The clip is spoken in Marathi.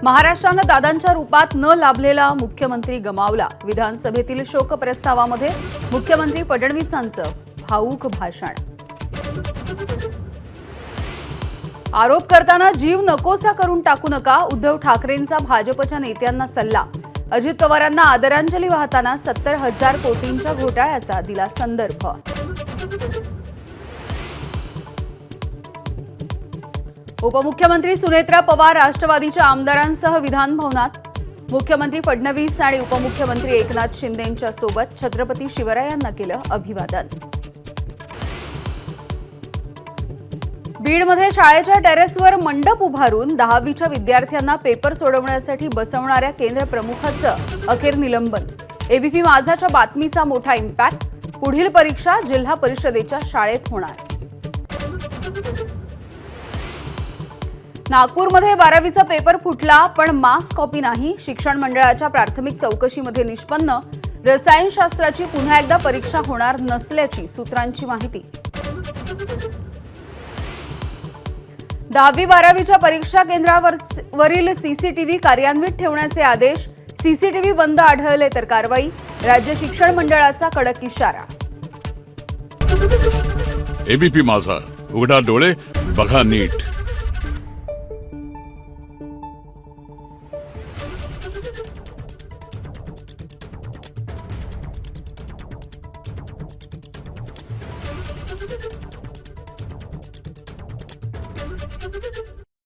महाराष्ट्रानं दादांच्या रूपात न लाभलेला मुख्यमंत्री गमावला. विधानसभेतील शोक प्रस्तावामध्ये मुख्यमंत्री फडणवीसांचं भावूक भाषण. आरोप करताना जीव नकोसा करून टाकू नका, उद्धव ठाकरेंचा भाजपच्या नेत्यांना सल्ला. अजित पवारांना आदरांजली वाहताना 70,000 कोटींच्या घोटाळ्याचा दिला संदर्भ. उपमुख्यमंत्री सुनेत्रा पवार राष्ट्रवादीच्या आमदारांसह विधान भवनात. मुख्यमंत्री फडणवीस आणि उपमुख्यमंत्री एकनाथ शिंदेंच्या सोबत छत्रपती शिवरायांना केलं अभिवादन. बीडमध्ये शाळेच्या टेरेसवर मंडप उभारून 10वीच्या विद्यार्थ्यांना पेपर सोडवण्यासाठी बसवणाऱ्या केंद्र प्रमुखाचं अखेर निलंबन. एबीपी माझाच्या बातमीचा मोठा इम्पॅक्ट. पुढील परीक्षा जिल्हा परिषदेच्या शाळेत होणार. नागपूरमध्ये 12वीचा पेपर फुटला, पण मास कॉपी नाही. शिक्षण मंडळाच्या प्राथमिक चौकशीमध्ये निष्पन्न. रसायनशास्त्राची पुन्हा एकदा परीक्षा होणार नसल्याची सूत्रांची माहिती. 10वी-12वीच्या परीक्षा केंद्रावरील सीसीटीव्ही कार्यान्वित ठेवण्याचे आदेश. सीसीटीव्ही बंद आढळले तर कारवाई. राज्य शिक्षण मंडळाचा कडक इशारा. एबीपी माझा, उघडा डोळे बघा नीट.